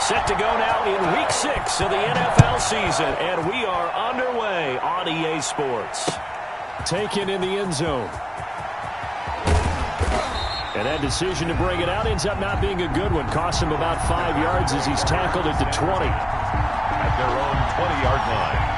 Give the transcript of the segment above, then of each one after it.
Set to go now in Week 6 of the NFL season, and we are underway on EA Sports. Taken in the end zone. And that decision to bring it out ends up not being a good one. Costs him about 5 yards as he's tackled at the 20. At their own 20-yard line.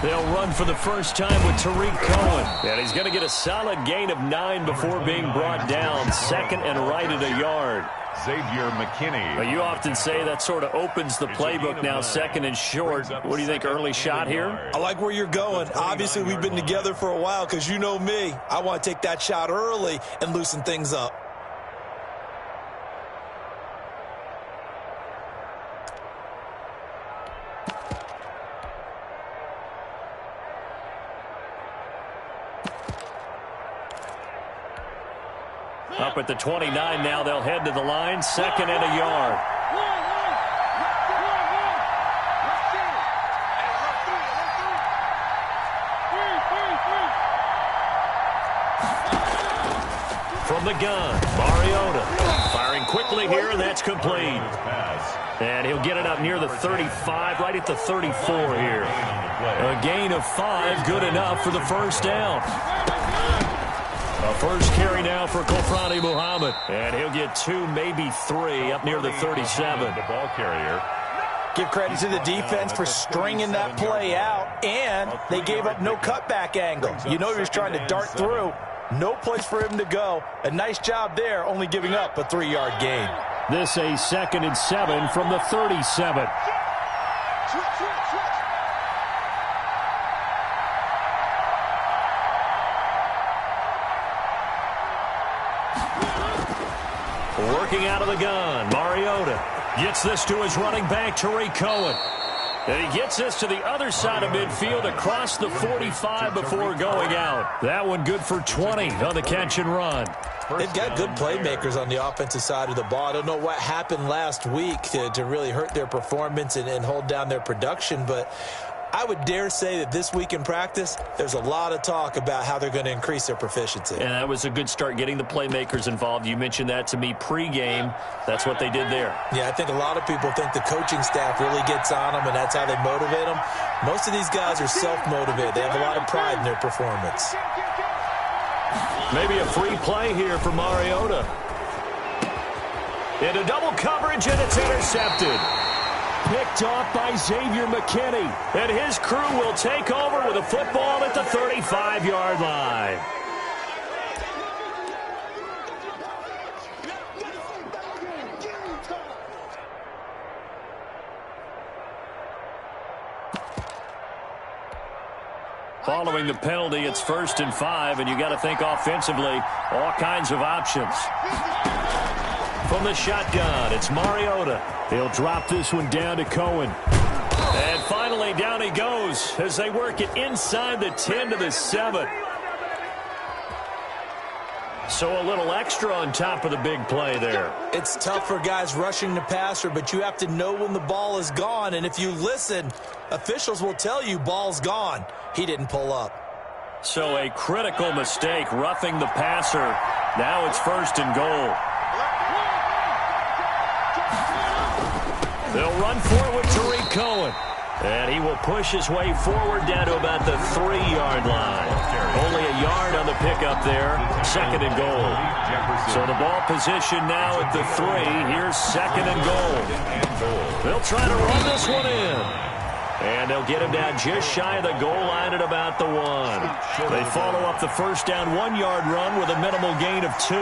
They'll run for the first time with Tariq Cohen. And he's going to get a solid gain of 9 before being brought down. Second and right at a yard. Xavier McKinney. Well, you often say that sort of opens the playbook now, second and short. What do you think, early shot here? I like where you're going. Obviously, we've been together for a while because you know me. I want to take that shot early and loosen things up. Up at the 29 now, they'll head to the line. Second and a yard. From the gun, Mariota. Firing quickly here, and that's complete. And he'll get it up near the 35, right at the 34 here. A gain of 5, good enough for the first down. A first carry now for Kofrani Muhammad. And he'll get 2, maybe 3, up near the 37. The ball carrier. Give credit to the defense for stringing that play out, and they gave up no cutback angle. You know he was trying to dart through. No place for him to go. A nice job there, only giving up a 3-yard gain. This a 2nd and 7 from the 37. Working out of the gun, Mariota gets this to his running back, Tariq Cohen. And he gets this to the other side of midfield across the 45 before going out. That one good for 20 on the catch and run. They've got good playmakers on the offensive side of the ball. I don't know what happened last week to really hurt their performance and hold down their production, but I would dare say that this week in practice, there's a lot of talk about how they're going to increase their proficiency. And that was a good start, getting the playmakers involved. You mentioned that to me pregame. That's what they did there. Yeah, I think a lot of people think the coaching staff really gets on them, and that's how they motivate them. Most of these guys are self-motivated. They have a lot of pride in their performance. Maybe a free play here for Mariota. Into double coverage, and it's intercepted. Picked off by Xavier McKinney. And his crew will take over with a football at the 35-yard line. Following the penalty, it's 1st and 5, and you got to think offensively, all kinds of options. From the shotgun, it's Mariota. He'll drop this one down to Cohen. And finally, down he goes as they work it inside the 10 to the 7. So a little extra on top of the big play there. It's tough for guys rushing the passer, but you have to know when the ball is gone. And if you listen, officials will tell you ball's gone. He didn't pull up. So a critical mistake, roughing the passer. Now it's 1st and goal. They'll run for it with Tariq Cohen. And he will push his way forward down to about the 3-yard line. Only a yard on the pickup there. 2nd and goal. So the ball position now at the 3. Here's 2nd and goal. They'll try to run this one in. And they'll get him down just shy of the goal line at about the 1. They follow up the first down 1-yard run with a minimal gain of 2.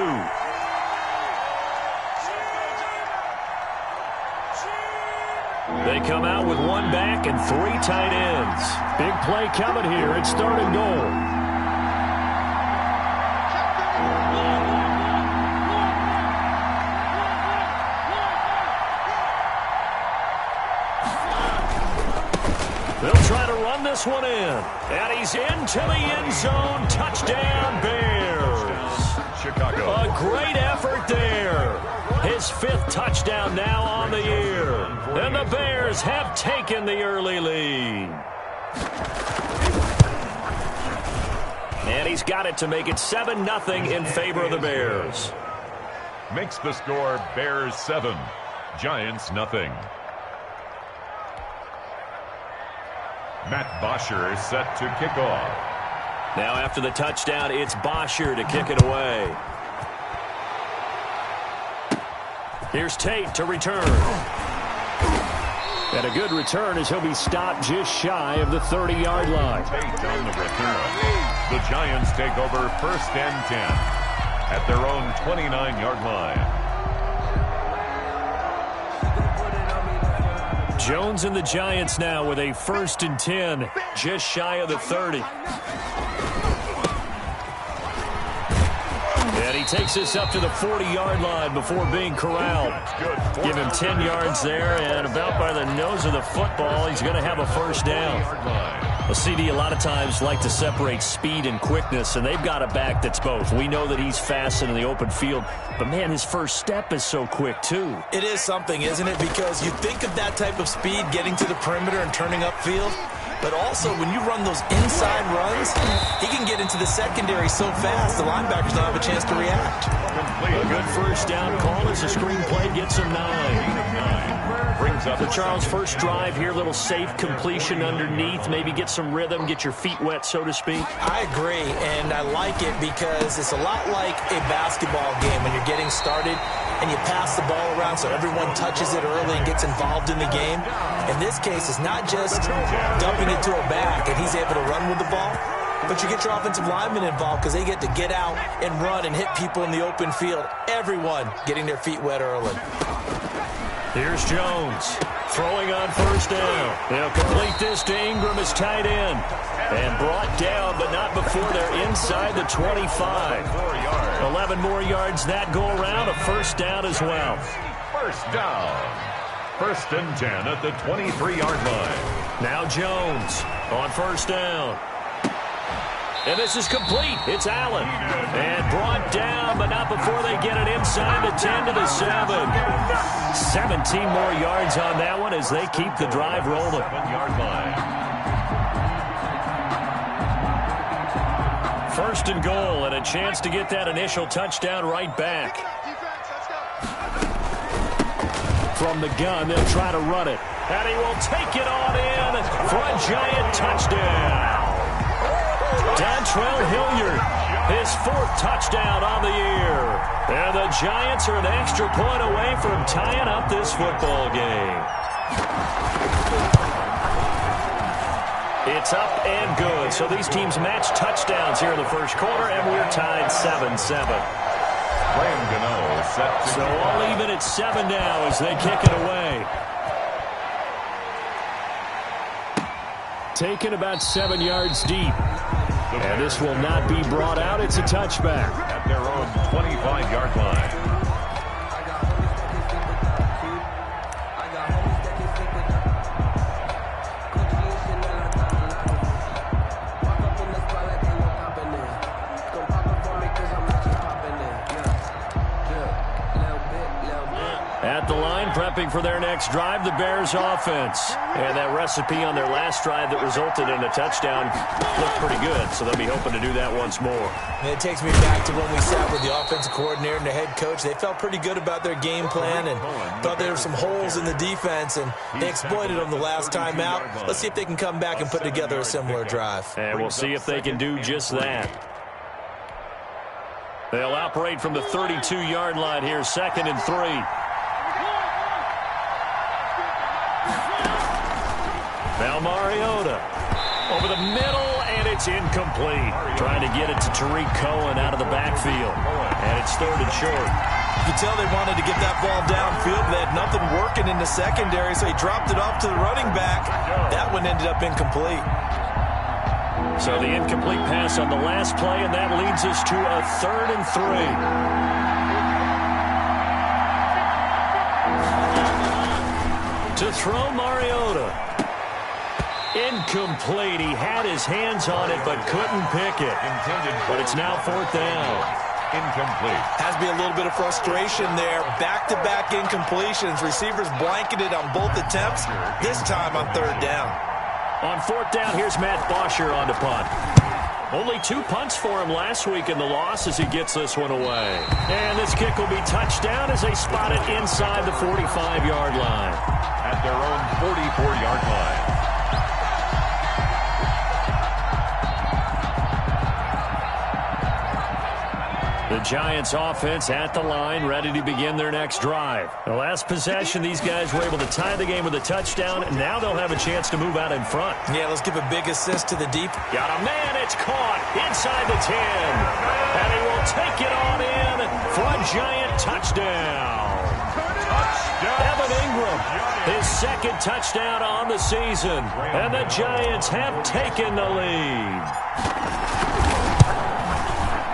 They come out with one back and 3 tight ends. Big play coming here. It's 3rd and goal. They'll try to run this one in. And he's into the end zone. Touchdown, Bears. Chicago. A great effort there. His 5th touchdown now on the year. And the Bears have taken the early lead. And he's got it to make it 7-0 in favor of the Bears. Makes the score Bears 7, Giants nothing. Matt Bosher is set to kick off. Now after the touchdown, it's Bosher to kick it away. Here's Tate to return. And a good return as he'll be stopped just shy of the 30-yard line. Tate on the return. The Giants take over 1st and 10 at their own 29-yard line. Jones and the Giants now with a 1st and 10, just shy of the 30. And he takes this up to the 40-yard line before being corralled. Give him 10 yards there, and about by the nose of the football, he's going to have a 1st down. A CD a lot of times like to separate speed and quickness, and they've got a back that's both. We know that he's fast and in the open field, but man, his first step is so quick too. It is something, isn't it? Because you think of that type of speed getting to the perimeter and turning upfield, but also when you run those inside runs, he can get into the secondary so fast the linebackers don't have a chance to react. A good 1st down call as the screenplay gets him 9. Brings up the Charles' first drive here, little safe completion underneath, maybe get some rhythm, get your feet wet, so to speak. I agree, and I like it because it's a lot like a basketball game when you're getting started and you pass the ball around so everyone touches it early and gets involved in the game. In this case, it's not just dumping it to a back and he's able to run with the ball, but you get your offensive linemen involved because they get to get out and run and hit people in the open field. Everyone getting their feet wet early. Here's Jones throwing on 1st down. They'll complete this to Ingram as tight end. And brought down, but not before they're inside the 25. 11 more yards that go around, a 1st down as well. 1st down. 1st and 10 at the 23-yard line. Now Jones on 1st down. And this is complete. It's Allen. And brought down, but not before they get it inside the 10 to the 7. 17 more yards on that one as they keep the drive rolling. 7-yard line. 1st and goal and a chance to get that initial touchdown right back. From the gun, they'll try to run it. And he will take it on in for a Giant touchdown. Dontrell Hilliard, his 4th touchdown on the year. And the Giants are an extra point away from tying up this football game. It's up and good. So these teams match touchdowns here in the 1st quarter, and we're tied 7-7. Graham Gano set to so all even at 7 now as they kick it away. Taken about 7 yards deep. And this will not be brought out. It's a touchback. At their own 25-yard line. At the line, prepping for their next drive, the Bears offense. And that recipe on their last drive that resulted in a touchdown looked pretty good, so they'll be hoping to do that once more. And it takes me back to when we sat with the offensive coordinator and the head coach. They felt pretty good about their game plan and thought there were some holes in the defense, and they exploited them the last time out. Let's see if they can come back and put together a similar drive. And we'll see if they can do just that. They'll operate from the 32-yard line here, 2nd and 3. Now Mariota over the middle, and it's incomplete. Trying to get it to Tariq Cohen out of the backfield. And it's 3rd and short. You could tell they wanted to get that ball downfield. They had nothing working in the secondary, so he dropped it off to the running back. That one ended up incomplete. So the incomplete pass on the last play, and that leads us to a 3rd and 3. To throw, Mariota. Incomplete. He had his hands on it but couldn't pick it. But it's now 4th down. Incomplete. Has to be a little bit of frustration there. Back-to-back incompletions. Receivers blanketed on both attempts, this time on 3rd down. On 4th down, here's Matt Bosher on the punt. Only 2 punts for him last week in the loss as he gets this one away. And this kick will be touchdown as they spot it inside the 45-yard line. At their own 44-yard line. The Giants offense at the line, ready to begin their next drive. The last possession, these guys were able to tie the game with a touchdown, and now they'll have a chance to move out in front. Yeah, let's give a big assist to the deep. Got a man, it's caught inside the 10. And he will take it on in for a Giant touchdown. Evan Ingram, his 2nd touchdown on the season. And the Giants have taken the lead.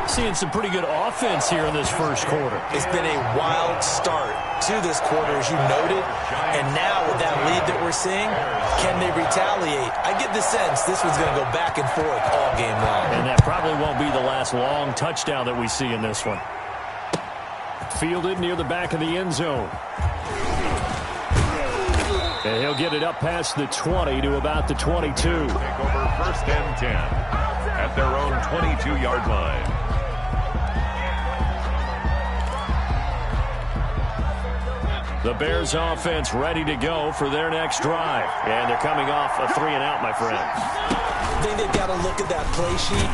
Seeing some pretty good offense here in this first quarter. It's been a wild start to this quarter, as you noted. And now with that lead that we're seeing, can they retaliate? I get the sense this one's going to go back and forth all game long. And that probably won't be the last long touchdown that we see in this one. Fielded near the back of the end zone. And he'll get it up past the 20 to about the 22. Take over 1st and 10 at their own 22-yard line. The Bears offense ready to go for their next drive. And they're coming off a 3-and-out, my friends. I think they've got to look at that play sheet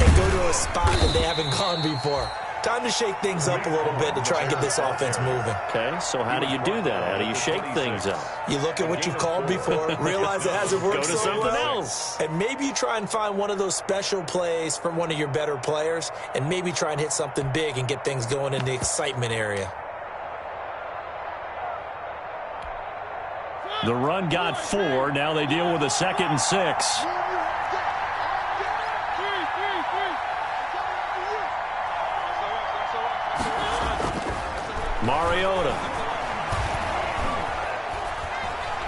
and go to a spot that they haven't gone before. Time to shake things up a little bit to try and get this offense moving. Okay, so how do you do that? How do you shake things up? You look at what you've called before, realize it hasn't worked Go to so something well, else. and maybe you try and find one of those special plays from one of your better players, and maybe try and hit something big and get things going in the excitement area. The run got 4. Now they deal with a 2nd and 6. Mariota.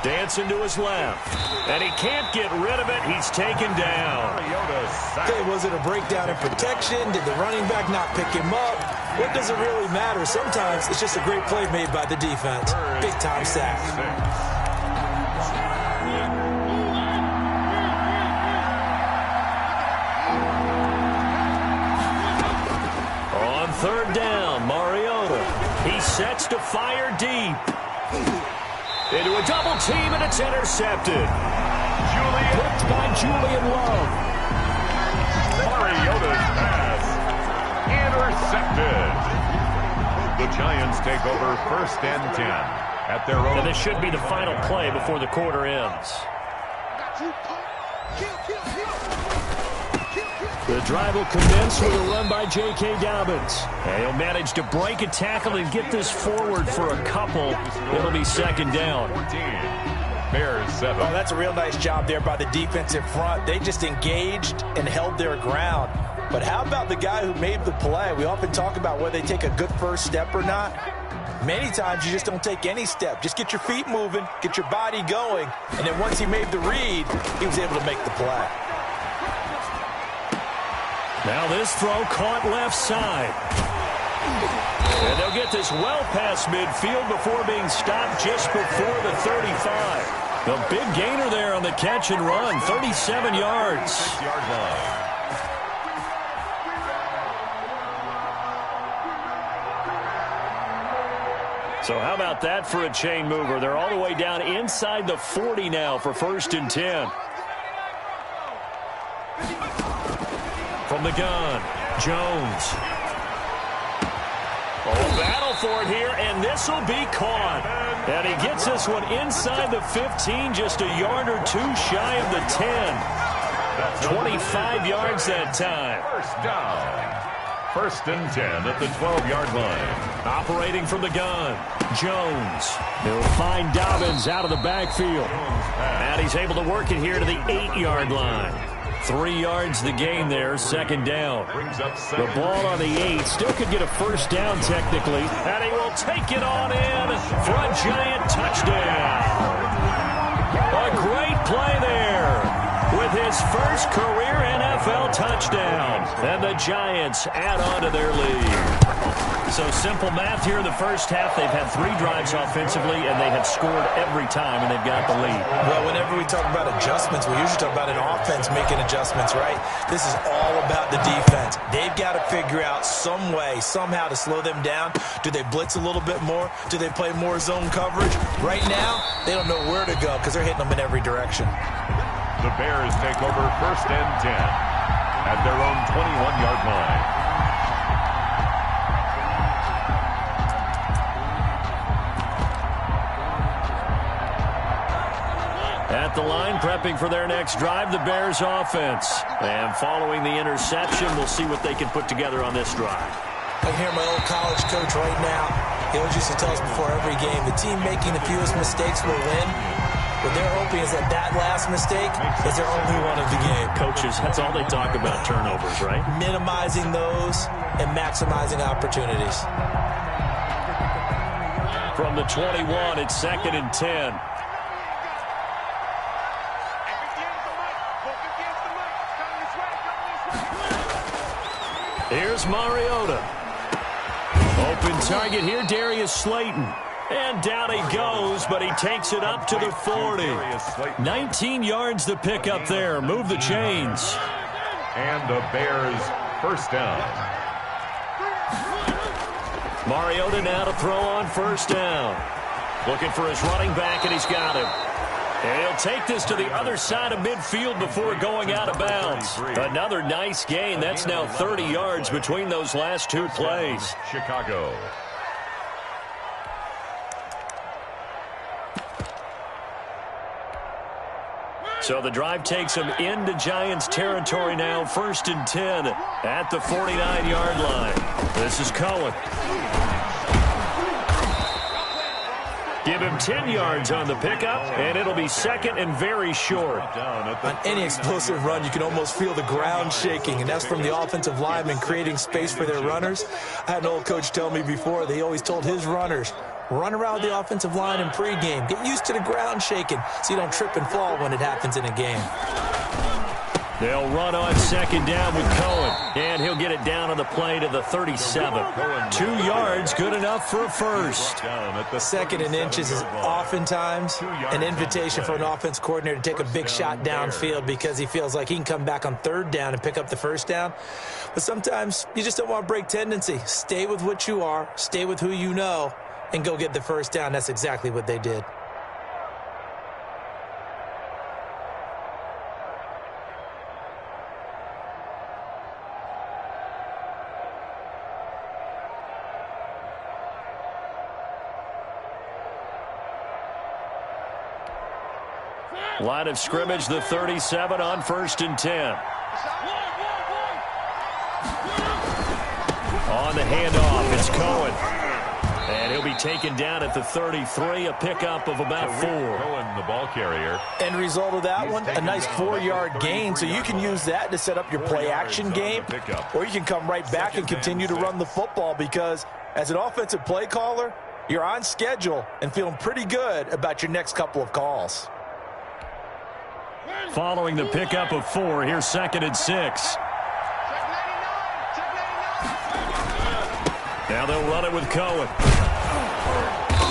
Dancing to his left. And he can't get rid of it. He's taken down. Okay, was it a breakdown in protection? Did the running back not pick him up? What does it really matter? Sometimes it's just a great play made by the defense. Big-time sack. On 3rd down, Mariota. He sets to fire deep. Into a double team, and it's intercepted. Picked by Julian Love. Mariota's pass intercepted. The Giants take over 1st and 10 at their own. And this should be the final play before the quarter ends. The drive will commence with a run by J.K. Dobbins. And he'll manage to break a tackle and get this forward for a couple. It'll be 2nd down. 14. Bears 7. Oh, that's a real nice job there by the defensive front. They just engaged and held their ground. But how about the guy who made the play? We often talk about whether they take a good first step or not. Many times you just don't take any step. Just get your feet moving, get your body going, and then once he made the read, he was able to make the play. Now this throw caught left side. And they'll get this well past midfield before being stopped just before the 35. The big gainer there on the catch and run, 37 yards. 6-yard line. So how about that for a chain mover? They're all the way down inside the 40 now for 1st and 10. From the gun, Jones. Oh, battle for it here, and this will be caught. And he gets this one inside the 15, just a yard or two shy of the 10. 25 yards that time. 1st down. First and 10 at the 12-yard line. Operating from the gun, Jones. He'll find Dobbins out of the backfield. And he's able to work it here to the 8-yard line. 3 yards the gain there, second down. The ball on the 8 still could get a first down technically. And he will take it on in for a Giant touchdown. A great play there with his first career NFL touchdown. And the Giants add on to their lead. So simple math here in the first half. They've had 3 drives offensively, and they have scored every time, and they've got the lead. Well, whenever we talk about adjustments, we usually talk about an offense making adjustments, right? This is all about the defense. They've got to figure out some way, somehow to slow them down. Do they blitz a little bit more? Do they play more zone coverage? Right now, they don't know where to go because they're hitting them in every direction. The Bears take over first and 10 at their own 21-yard line. At the line, prepping for their next drive, the Bears offense. And following the interception, we'll see what they can put together on this drive. I hear my old college coach right now. He always used to tell us before every game, the team making the fewest mistakes will win. What they're hoping is that last mistake is their only one of the game. Coaches, that's all they talk about, turnovers, right? Minimizing those and maximizing opportunities. From the 21, it's second and 10. Here's Mariota. Open target here, Darius Slayton. And down he goes, but he takes it up to the 40. 19 yards to pick up there. Move the chains. And the Bears first down. Mariota now to throw on first down. Looking for his running back, and he's got him. And he'll take this to the other side of midfield before going out of bounds. Another nice gain. That's now 30 yards between those last 2 plays. Chicago. So the drive takes them into Giants territory now. First and 10 at the 49-yard line. This is Cohen. Give him 10 yards on the pickup, and it'll be second and very short. On any explosive run, you can almost feel the ground shaking, and that's from the offensive linemen creating space for their runners. I had an old coach tell me before, they always told his runners, run around the offensive line in pregame. Get used to the ground shaking so you don't trip and fall when it happens in a game. They'll run on second down with Cohen, and he'll get it down on the play to the 37. 2 yards, good enough for a first. Second and inches is oftentimes an invitation for an offense coordinator to take a big shot downfield because he feels like he can come back on third down and pick up the first down. But sometimes you just don't want to break tendency. Stay with what you are, stay with who you know, and go get the first down. That's exactly what they did. Line of scrimmage, the 37 on first and 10. On the handoff, it's Cohen. And he'll be taken down at the 33, a pickup of about 4. Cohen, the ball carrier. End result of that one, a nice 4-yard gain, so you can use that to set up your play-action game, or you can come right back and continue to run the football because as an offensive play caller, you're on schedule and feeling pretty good about your next couple of calls. Following the pickup of 4, here's second and 6. Now they'll run it with Cohen.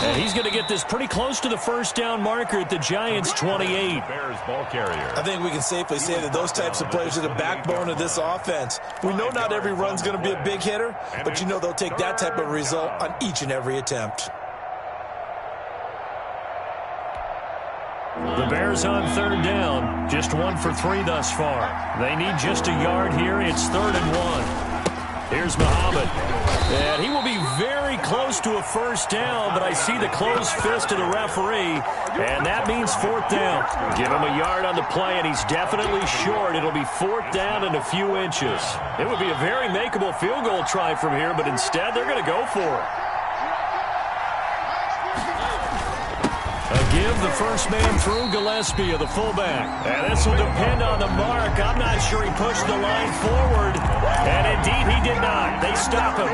And he's going to get this pretty close to the first down marker at the Giants' 28. Bears ball carrier. I think we can safely say that those types of players are the backbone of this offense. We know not every run's going to be a big hitter, but you know they'll take that type of result on each and every attempt. The Bears on third down, just 1 for 3 thus far. They need just a yard here. It's 3rd and 1. Here's Muhammad. And he will be very very close to a first down, but I see the closed fist of the referee, and that means 4th down. Give him a yard on the play, and he's definitely short. It'll be 4th down and a few inches. It would be a very makeable field goal try from here, but instead they're going to go for it. A give, the first man through, Gillespie, the fullback. And this will depend on the mark. I'm not sure he pushed the line forward. And indeed, he did not. They stop him.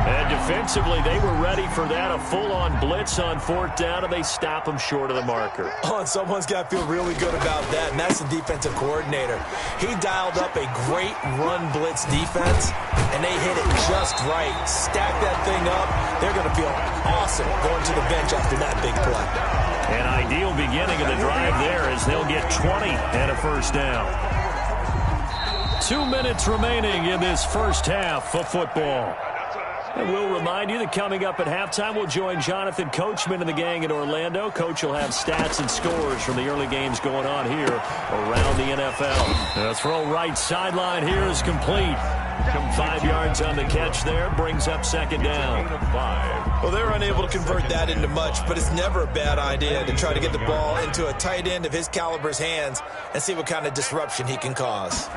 And defensively, they were ready for that. A full-on blitz on 4th down, and they stop him short of the marker. Oh, and someone's got to feel really good about that, and that's the defensive coordinator. He dialed up a great run blitz defense, and they hit it just right. Stack that thing up. They're going to feel awesome going to the bench after that big play. An ideal beginning of the drive there as they'll get 20 and a first down. 2 minutes remaining in this first half of football. And we'll remind you that coming up at halftime, we'll join Jonathan Coachman and the gang in Orlando. Coach will have stats and scores from the early games going on here around the NFL. The throw right sideline here is complete. 5 yards on the catch there, brings up 2nd down. Well, they're unable to convert that into much, but it's never a bad idea to try to get the ball into a tight end of his caliber's hands and see what kind of disruption he can cause.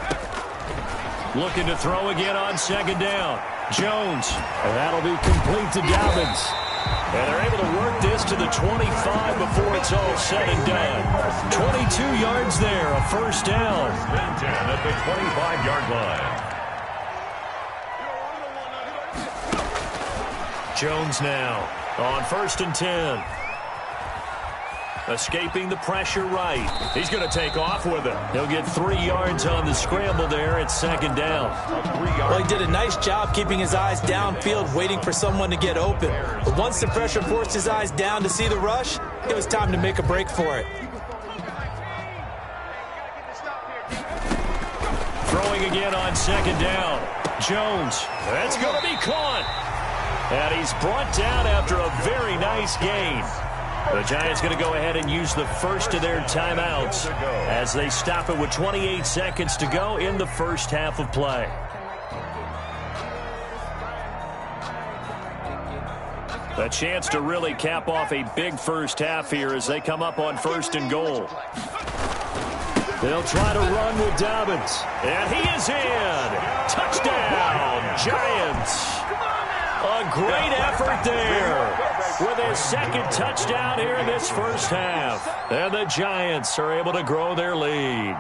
Looking to throw again on 2nd down. Jones, and that'll be complete to Dobbins. And they're able to work this to the 25 before it's all said and done. 22 yards there, a first down. At the 25-yard line. Jones now on 1st and 10. Escaping the pressure right. He's going to take off with it. He'll get 3 yards on the scramble there at 2nd down. Well, he did a nice job keeping his eyes downfield, waiting for someone to get open. But once the pressure forced his eyes down to see the rush, it was time to make a break for it. Throwing again on 2nd down. Jones. That's going to be caught. And he's brought down after a very nice gain. The Giants going to go ahead and use the first of their timeouts as they stop it with 28 seconds to go in the first half of play. A chance to really cap off a big first half here as they come up on 1st and goal. They'll try to run with Dobbins. And he is in. Touchdown, Giants. A great effort there with his 2nd touchdown here in this first half. And the Giants are able to grow their lead.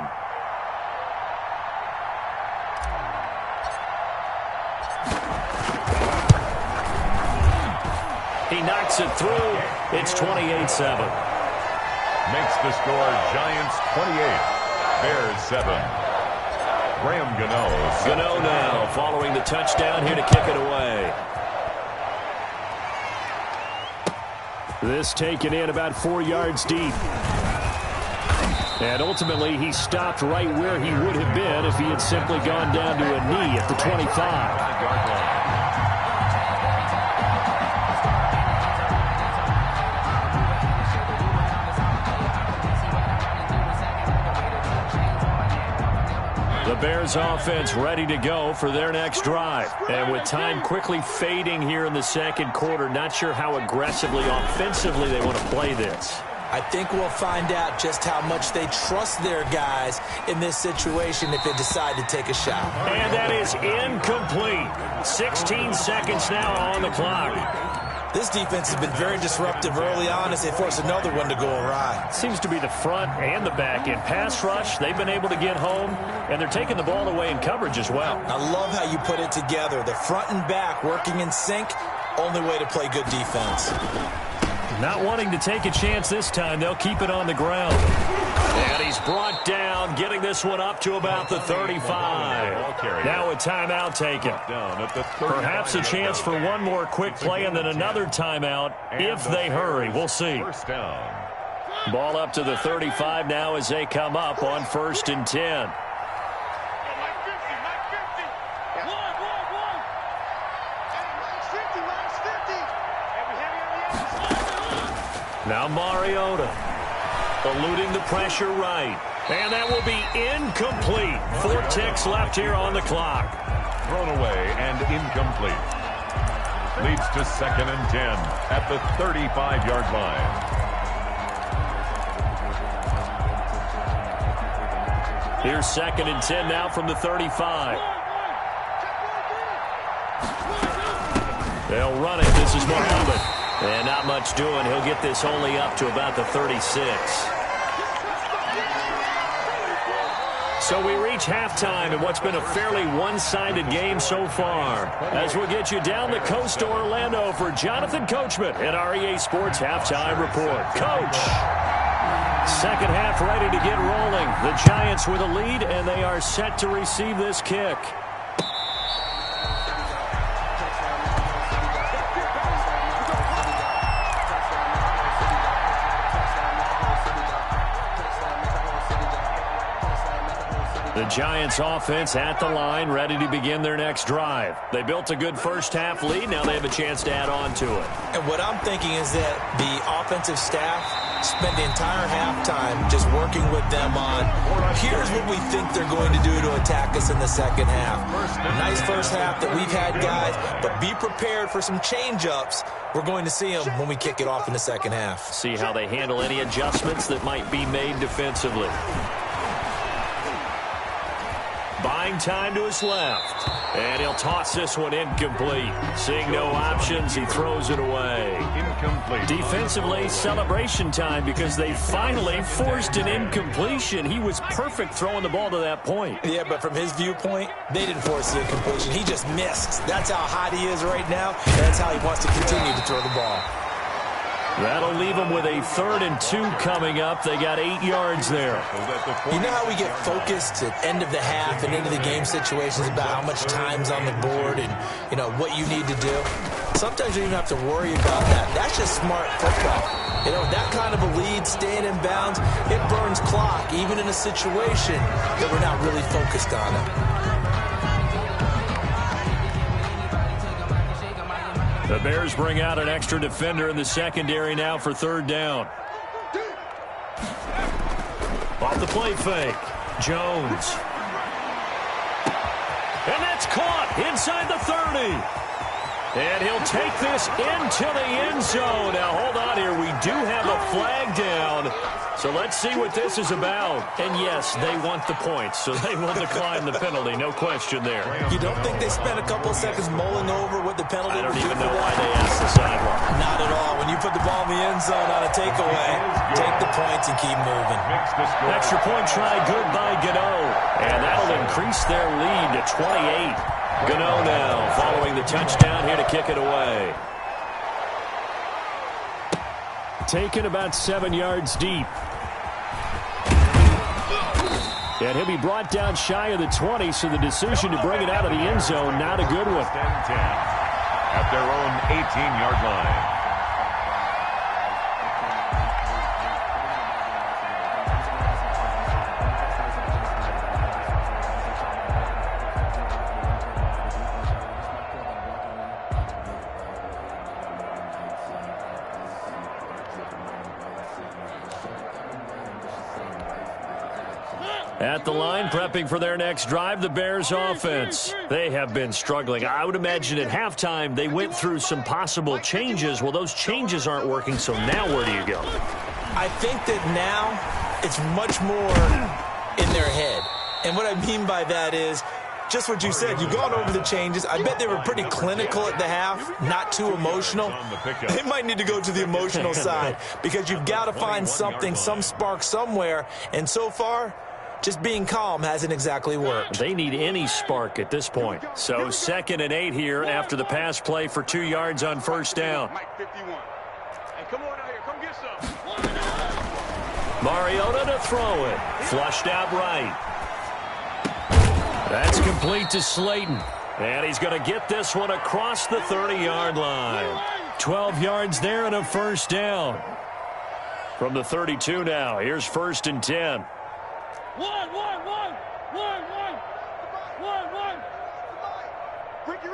He knocks it through. It's 28-7. Makes the score Giants 28, Bears 7. Graham Gano. Gano now following the touchdown here to kick it away. This taken in about 4 yards deep. And ultimately, he stopped right where he would have been if he had simply gone down to a knee at the 25. The Bears offense ready to go for their next drive. And with time quickly fading here in the 2nd quarter, not sure how aggressively, offensively they want to play this. I think we'll find out just how much they trust their guys in this situation if they decide to take a shot. And that is incomplete. 16 seconds now on the clock. This defense has been very disruptive early on as they force another one to go awry. Seems to be the front and the back end. Pass rush, they've been able to get home, and they're taking the ball away in coverage as well. I love how you put it together. The front and back working in sync, only way to play good defense. Not wanting to take a chance this time, they'll keep it on the ground. And he's brought down, getting this one up to about the 35. Now a timeout taken. Perhaps a chance for one more quick play and then another timeout if they hurry. We'll see. Ball up to the 35 now as they come up on 1st and 10. Now Mariota eluding the pressure right. And that will be incomplete. 4 ticks left here on the clock. Thrown away and incomplete. Leads to 2nd and 10 at the 35-yard line. Here's 2nd and 10 now from the 35. They'll run it. This is Muhammad. And not much doing. He'll get this only up to about the 36. So we reach halftime in what's been a fairly one-sided game so far. As we'll get you down the coast to Orlando for Jonathan Coachman at our EA Sports Halftime Report. Coach! Second half ready to get rolling. The Giants with a lead, and they are set to receive this kick. The Giants offense at the line, ready to begin their next drive. They built a good first half lead. Now they have a chance to add on to it. And what I'm thinking is that the offensive staff spent the entire halftime just working with them on, here's what we think they're going to do to attack us in the second half. Nice first half that we've had, guys, but be prepared for some change-ups. We're going to see them when we kick it off in the second half. See how they handle any adjustments that might be made defensively. Buying time to his left. And he'll toss this one incomplete. Seeing no options, he throws it away. Incomplete. Defensively, celebration time because they finally forced an incompletion. He was perfect throwing the ball to that point. Yeah, but from his viewpoint, they didn't force the incompletion. He just missed. That's how hot he is right now, and that's how he wants to continue to throw the ball. That'll leave them with a 3rd and 2 coming up. They got 8 yards there. You know how we get focused at end of the half and into the game situations about how much time's on the board and, you know, what you need to do? Sometimes you don't even have to worry about that. That's just smart football. You know, that kind of a lead, staying in bounds, it burns clock, even in a situation that we're not really focused on it. The Bears bring out an extra defender in the secondary now for 3rd down. Off the play fake. Jones. And that's caught inside the 30. And he'll take this into the end zone. Now, hold on here. We do have a flag down. So let's see what this is about. And, yes, they want the points, so they will decline the penalty. No question there. You don't think they spent a couple seconds mulling over what the penalty I don't would do even for know that? why they asked the sideline. Not at all. When you put the ball in the end zone on a takeaway, take the points and keep moving. Extra point try good by Gano. And that'll increase their lead to 28. Gano now following the touchdown here to kick it away. Taken about 7 yards deep. And he'll be brought down shy of the 20, so the decision to bring it out of the end zone, not a good one. 10 at their own 18-yard line. At the line, prepping for their next drive, the Bears offense. They have been struggling. I would imagine at halftime they went through some possible changes. Well, those changes aren't working, so now where do you go? I think that now it's much more in their head. And what I mean by that is just what you said. You've gone over the changes. I bet they were pretty clinical at the half, not too emotional. They might need to go to the emotional side because you've got to find something, some spark somewhere. And so far, just being calm hasn't exactly worked. They need any spark at this point. So 2nd and 8 here after the pass play for 2 yards on 1st down. Mariota to throw it. Flushed out right. That's complete to Slayton. And he's going to get this one across the 30-yard line. 12 yards there and a 1st down. From the 32 now, here's 1st and 10. One. Ricky.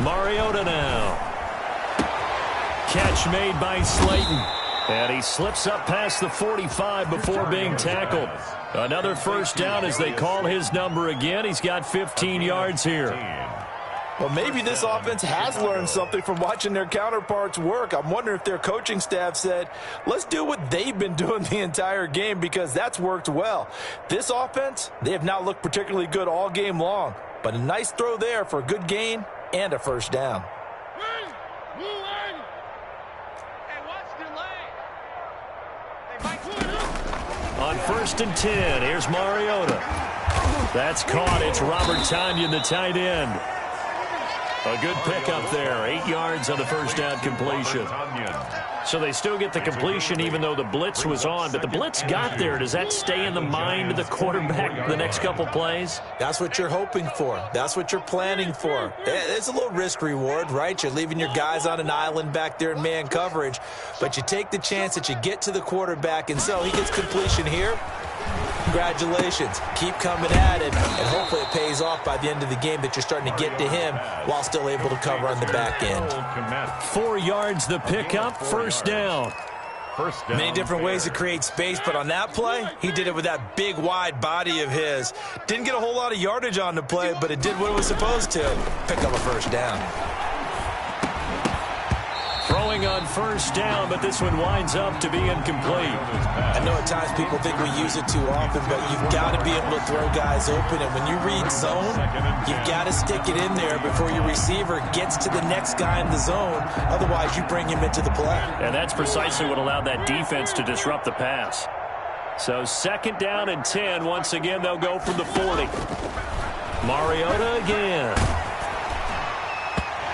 Mariota now. Catch made by Slayton. And he slips up past the 45 before being tackled. Another first down as they call his number again. He's got 15 yards here. Well, maybe this offense has learned something from watching their counterparts work. I'm wondering if their coaching staff said, let's do what they've been doing the entire game, because that's worked well. This offense, they have not looked particularly good all game long, but a nice throw there for a good gain and a first down. On 1st and 10, here's Mariota. That's caught. It's Robert Tonyan, the tight end. A good pickup there. 8 yards on the first down completion. So they still get the completion even though the blitz was on. But the blitz got there. Does that stay in the mind of the quarterback the next couple plays? That's what you're hoping for. That's what you're planning for. It's a little risk reward, right? You're leaving your guys on an island back there in man coverage. But you take the chance that you get to the quarterback. And so he gets completion here. Congratulations. Keep coming at it, and hopefully it pays off by the end of the game that you're starting to get to him while still able to cover on the back end. 4 yards the pickup, first down. Many different ways to create space, but on that play, he did it with that big, wide body of his. Didn't get a whole lot of yardage on the play, but it did what it was supposed to. Pick up a first down. Throwing on first down, but this one winds up to be incomplete. I know at times people think we use it too often, but you've got to be able to throw guys open. And when you read zone, you've got to stick it in there before your receiver gets to the next guy in the zone. Otherwise, you bring him into the play. And that's precisely what allowed that defense to disrupt the pass. So 2nd down and 10. Once again, they'll go from the 40. Mariota again.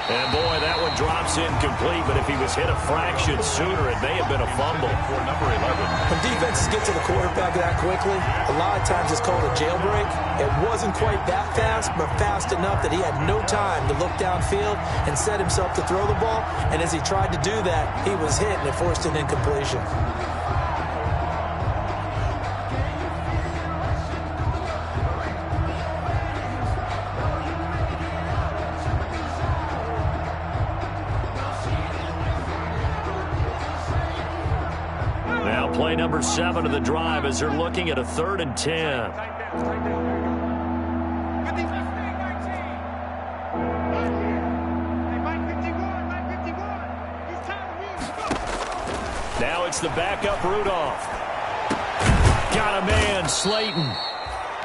And, boy, that one drops incomplete, but if he was hit a fraction sooner, it may have been a fumble. For number 11. When defenses get to the quarterback that quickly, a lot of times it's called a jailbreak. It wasn't quite that fast, but fast enough that he had no time to look downfield and set himself to throw the ball. And as he tried to do that, he was hit, and it forced an incompletion. Play number 7 of the drive as they're looking at a 3rd and 10. Now it's the backup Rudolph. Got a man, Slayton.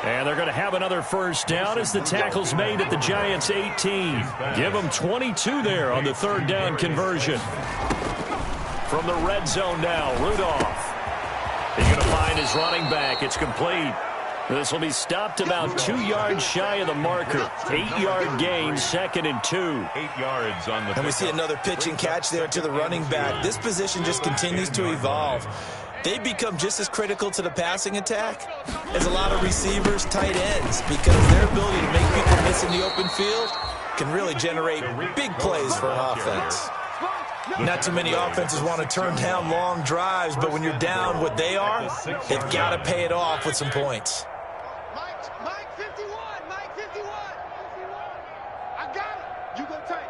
And they're going to have another first down as the tackle's made at the Giants' 18. Give them 22 there on the 3rd down conversion. From the red zone now, Rudolph. He's going to find his running back. It's complete. This will be stopped about 2 yards shy of the marker. 8-yard gain, 2nd and 2. 8 yards on the. And we see another pitch and catch there to the running back. This position just continues to evolve. They become just as critical to the passing attack as a lot of receivers, tight ends, because their ability to make people miss in the open field can really generate big plays for an offense. Not too many offenses want to turn down long drives, but when you're down what they are, they've got to pay it off with some points. Mike 51, Mike 51. I got it. You go tight.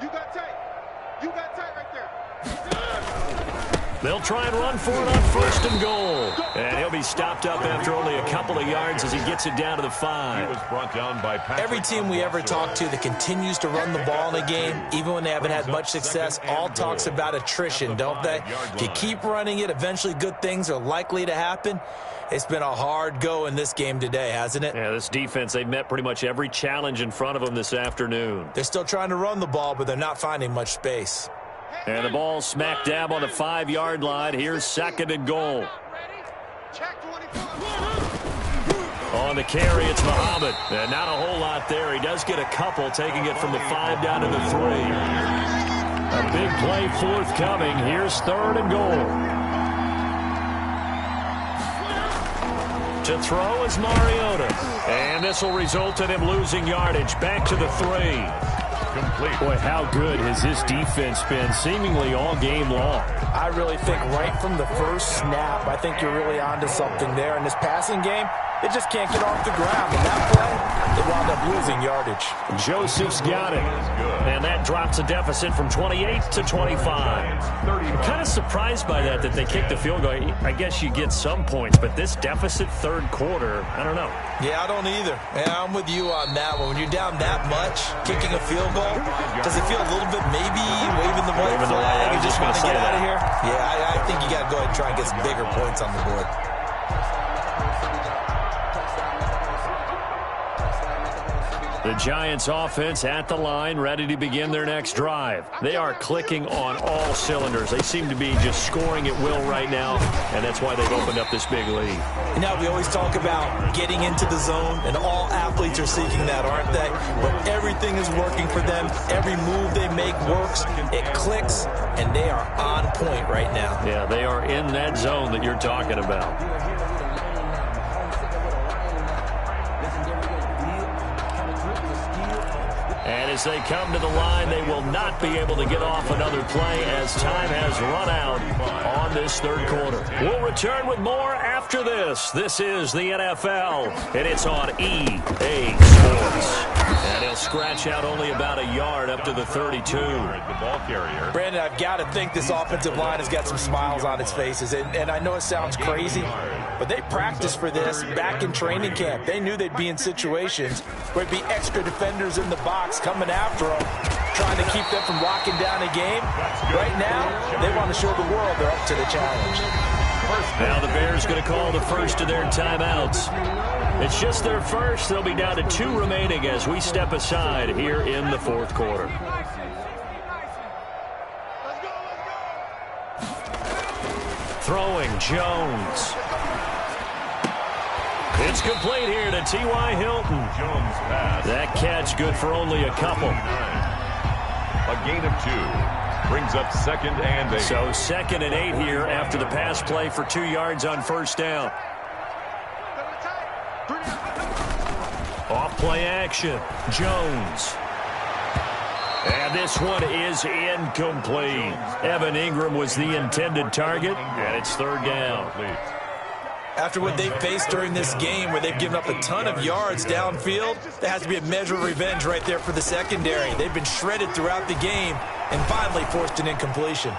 You got tight. You got tight right there. They'll try and run for it on 1st and goal. And he'll be stopped up after only a couple of yards as he gets it down to the 5. He was brought down by Every team we ever talk to that continues to run the ball in a game, even when they haven't had much success, all talks about attrition, don't they? If you keep running it, eventually good things are likely to happen. It's been a hard go in this game today, hasn't it? Yeah, this defense, they've met pretty much every challenge in front of them this afternoon. They're still trying to run the ball, but they're not finding much space. And the ball smack dab on the 5-yard line. Here's 2nd and goal. On the carry, it's Muhammad. And not a whole lot there. He does get a couple, taking it from the 5 down to the 3. A big play forthcoming. Here's 3rd and goal. To throw is Mariota. And this will result in him losing yardage. Back to the 3. Complete. Boy, how good has this defense been seemingly all game long? I really think right from the first snap, I think you're really onto something there. In this passing game, They just can't get off the ground. And that play, they wound up losing yardage. Joseph's got it. And that drops a deficit from 28 to 25. I'm kind of surprised by that they kicked the field goal. I guess you get some points, but this deficit third quarter, I don't know. Yeah, I don't either. Yeah, I'm with you on that one. When you're down that much, kicking a field goal, does it feel a little bit maybe waving the white flag and just want to get out of here? Yeah, I think you got to go ahead and try and get some bigger points on the board. The Giants offense at the line, ready to begin their next drive. They are clicking on all cylinders. They seem to be just scoring at will right now, and that's why they've opened up this big lead. And now we always talk about getting into the zone, and all athletes are seeking that, aren't they? But everything is working for them. Every move they make works. It clicks, and they are on point right now. Yeah, they are in that zone that you're talking about. And as they come to the line, they will not be able to get off another play as time has run out on this third quarter. We'll return with more after this. This is the NFL, and it's on EA Sports. And he'll scratch out only about a yard up to the 32. The ball carrier. Brandon, I've got to think this offensive line has got some smiles on its faces. And I know it sounds crazy, but they practiced for this back in training camp. They knew they'd be in situations where it'd be extra defenders in the box coming after them, trying to keep them from locking down a game. Right now, they want to show the world they're up to the challenge. Now the Bears going to call the first of their timeouts. It's just their first. They'll be down to 2 remaining as we step aside here in the fourth quarter. Throwing Jones. It's complete here to T.Y. Hilton. Jones pass. That catch good for only a couple. A gain of 2. Brings up 2nd and 8. So 2nd and 8 here after the pass play for 2 yards on first down. Off play action. Jones. And this one is incomplete. Evan Ingram was the intended target, and it's 3rd down. After what they faced during this game where they've given up a ton of yards downfield, there has to be a measure of revenge right there for the secondary. They've been shredded throughout the game and finally forced an incompletion.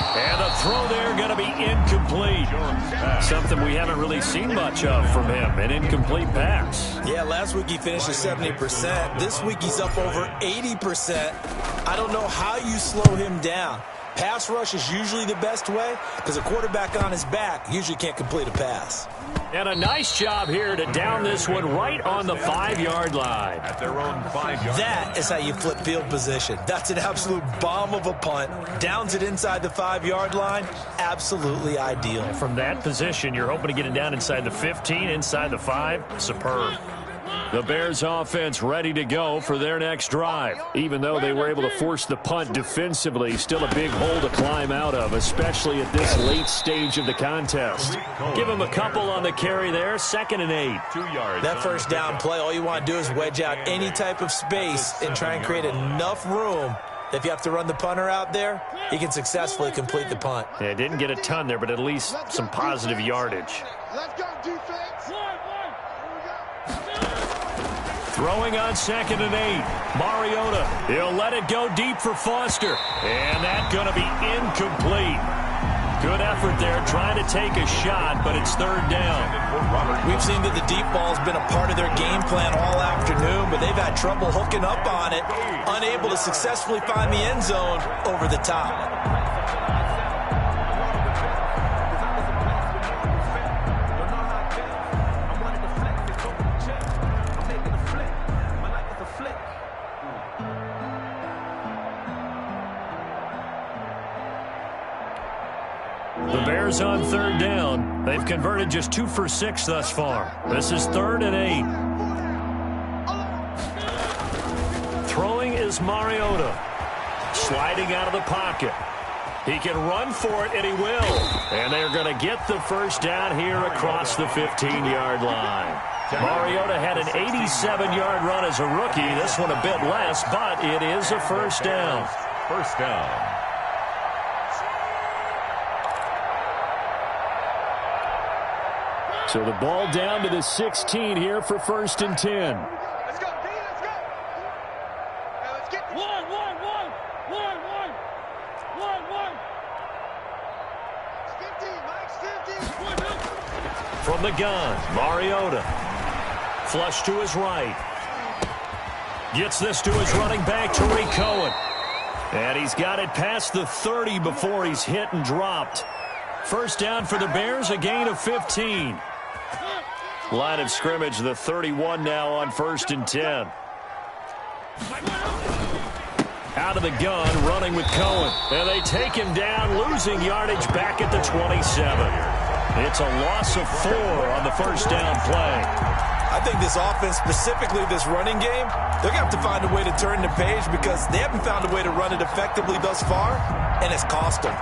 And the throw there going to be incomplete. Something we haven't really seen much of from him, an incomplete pass. Yeah, last week he finished at 70%. This week he's up over 80%. I don't know how you slow him down. Pass rush is usually the best way because a quarterback on his back usually can't complete a pass. And a nice job here to down this one right on the 5-yard line. At their own 5-yard That is how you flip field position. That's an absolute bomb of a punt. Downs it inside the 5-yard line. Absolutely ideal. From that position, you're hoping to get it down inside the 15, inside the 5. Superb. The Bears offense ready to go for their next drive. Even though they were able to force the punt defensively, still a big hole to climb out of, especially at this late stage of the contest. Give them a couple on the carry there, 2nd and 8. 2 yards. That first down play, all you want to do is wedge out any type of space and try and create enough room. If you have to run the punter out there, he can successfully complete the punt. Yeah, didn't get a ton there, but at least some positive yardage. Let's go, defense. Throwing on 2nd and 8. Mariota. He'll let it go deep for Foster. And that's going to be incomplete. Good effort there trying to take a shot, but it's 3rd down. We've seen that the deep ball's been a part of their game plan all afternoon, but they've had trouble hooking up on it, unable to successfully find the end zone over the top. The Bears on 3rd down. They've converted just 2 for 6 thus far. This is 3rd and 8. Throwing is Mariota. Sliding out of the pocket. He can run for it, and he will. And they're going to get the first down here across the 15-yard line. Mariota had an 87-yard run as a rookie. This one a bit less, but it is a first down. First down. So the ball down to the 16 here for 1st and 10. Let's go, D, let's go. Now let's get this. One. It's 15, Mike's 15. From the gun, Mariota. Flush to his right. Gets this to his running back, Tariq Cohen. And he's got it past the 30 before he's hit and dropped. First down for the Bears, a gain of 15. Line of scrimmage, the 31 now on 1st and 10. Out of the gun, running with Cohen. And they take him down, losing yardage back at the 27. It's a loss of 4 on the first down play. I think this offense, specifically this running game, they're going to have to find a way to turn the page because they haven't found a way to run it effectively thus far, and it's cost them.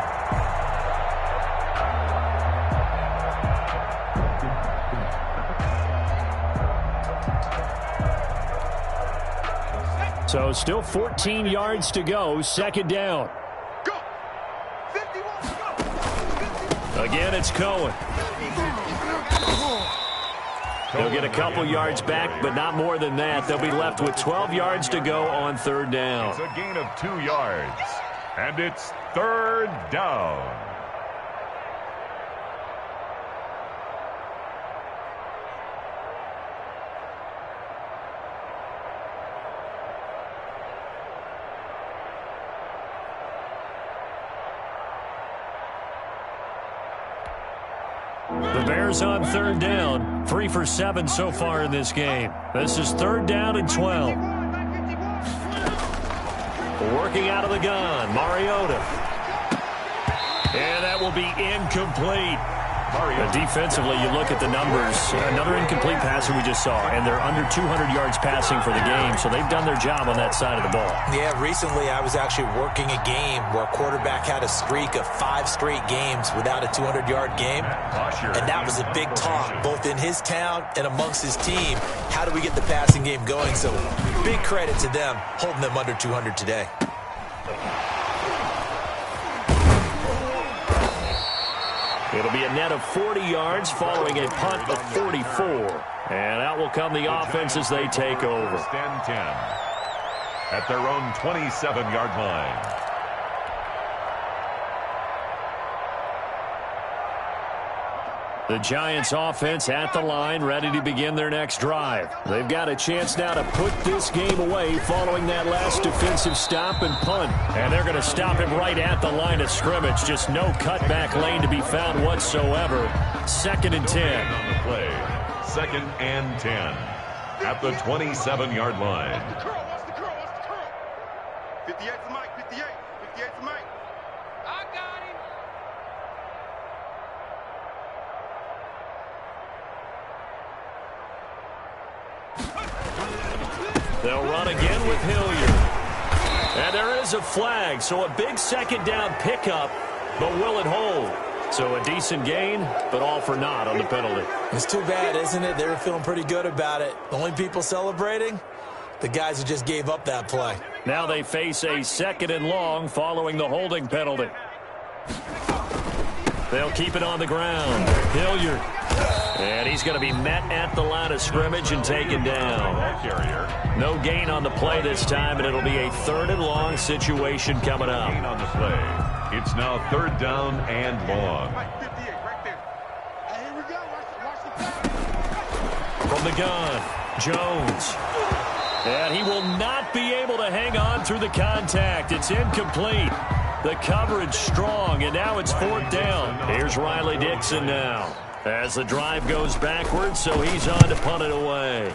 So still 14 yards to go, second down. Go. 51, go. Again, it's Cohen. They'll get a couple yards back, but not more than that. They'll be left with 12 yards to go on 3rd down. It's a gain of 2 yards, and it's 3rd down. The Bears on 3rd down, 3 for 7 so far in this game. This is 3rd down and 12. Working out of the gun, Mariota. And that will be incomplete. Defensively, you look at the numbers. Another incomplete passer we just saw, and they're under 200 yards passing for the game, so they've done their job on that side of the ball. Yeah, recently I was actually working a game where a quarterback had a streak of 5 straight games without a 200-yard game, and that was a big talk, both in his town and amongst his team. How do we get the passing game going? So big credit to them, holding them under 200 today. It'll be a net of 40 yards following a punt of 44. And out will come the offense as they take over. 1st and 10 at their own 27-yard line. The Giants offense at the line, ready to begin their next drive. They've got a chance now to put this game away following that last defensive stop and punt. And they're going to stop him right at the line of scrimmage. Just no cutback lane to be found whatsoever. 2nd and 10. On the play, 2nd and 10 at the 27-yard line. Watch the curl. 58 for Mike, 58 for Mike. I got him. They'll run again with Hilliard. And there is a flag, so a big 2nd down pickup, but will it hold? So a decent gain, but all for naught on the penalty. It's too bad, isn't it? They were feeling pretty good about it. The only people celebrating, the guys who just gave up that play. Now they face a 2nd and long following the holding penalty. They'll keep it on the ground. Hilliard. And he's going to be met at the line of scrimmage and taken down. No gain on the play this time, and it'll be a 3rd and long situation coming up. Gain on the play. It's now 3rd down and long. Mike, 58 right there. Hey, here we go. Watch the From the gun, Jones. And he will not be able to hang on through the contact. It's incomplete. The coverage strong, and now it's 4th down. Here's Riley Dixon now as the drive goes backwards, so he's on to punt it away.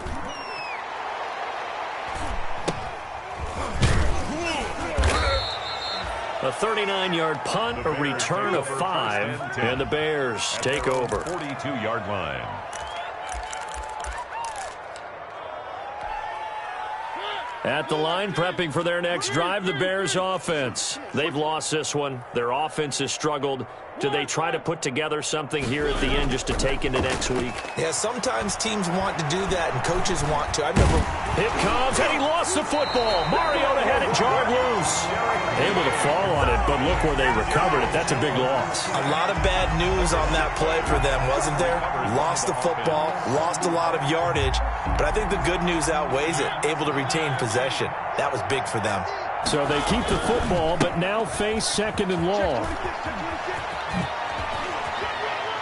A 39-yard punt, a return of 5, and the Bears take over. 42-yard line. At the line, prepping for their next drive, the Bears offense. They've lost this one. Their offense has struggled. do they try to put together something here at the end just to take into next week? Yeah, sometimes teams want to do that, and coaches want to. I remember. It comes, and he lost the football. Mariota had it jarred loose. Able to fall on it, but look where they recovered it. That's a big loss. A lot of bad news on that play for them, wasn't there? Lost the football, lost a lot of yardage, but I think the good news outweighs it. Able to retain possession. That was big for them. So they keep the football, but now face second and long.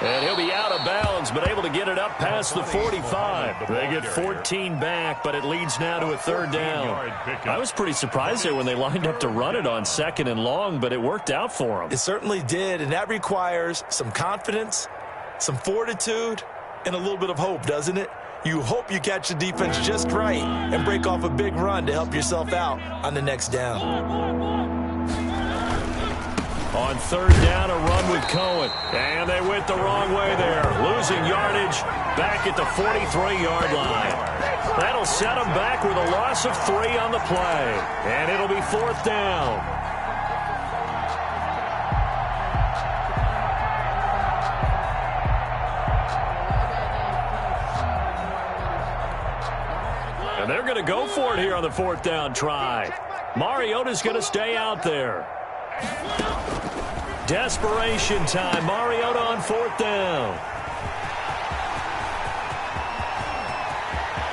And he'll be out of bounds, but able to get it up past the 45. They get 14 back, but it leads now to a third down. I was pretty surprised there when they lined up to run it on second and long, but it worked out for them. It certainly did, and that requires some confidence, some fortitude, and a little bit of hope, doesn't it? You hope you catch the defense just right and break off a big run to help yourself out on the next down. On third down, a run with Cohen. And they went the wrong way there. Losing yardage back at the 43-yard line. That'll set them back with a loss of 3 on the play. And it'll be fourth down. And they're going to go for it here on the fourth down try. Mariota's going to stay out there. Desperation time. Mariota on fourth down.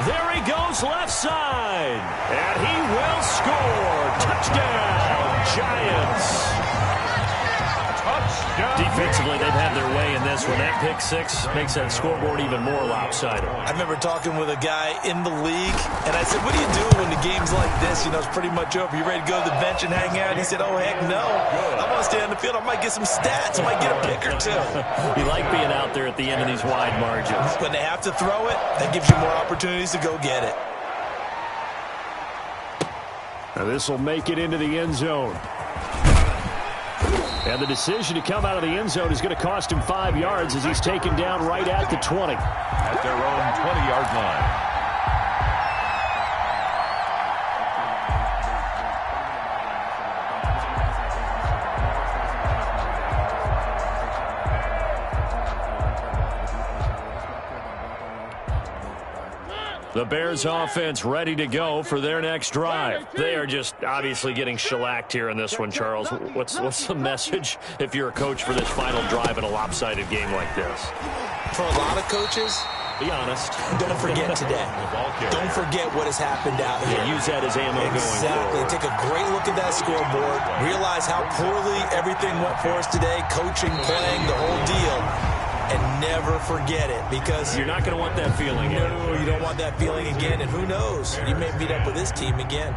There he goes left side. And he will score. Touchdown, Giants. Defensively, they've had their way in this one. That pick six makes that scoreboard even more lopsided. I remember talking with a guy in the league, and I said, what do you do when the game's like this? You know, it's pretty much over. You ready to go to the bench and hang out? He said, oh, heck no. I want to stay on the field. I might get some stats. I might get a pick or two. You like being out there at the end of these wide margins. When they have to throw it, that gives you more opportunities to go get it. Now this will make it into the end zone. And the decision to come out of the end zone is going to cost him 5 yards as he's taken down right at the 20. At their own 20-yard line. The Bears offense ready to go for their next drive. They are just obviously getting shellacked here in this one, Charles. What's the message if you're a coach for this final drive in a lopsided game like this? For a lot of coaches, be honest. Don't forget today. Don't forget what has happened out here. Yeah, use that as ammo going forward. Take a great look at that scoreboard. Realize how poorly everything went for us today. Coaching, playing, the whole deal. And never forget it, because you're not going to want that feeling. No, you don't want that feeling again. And who knows? You may meet up with this team again.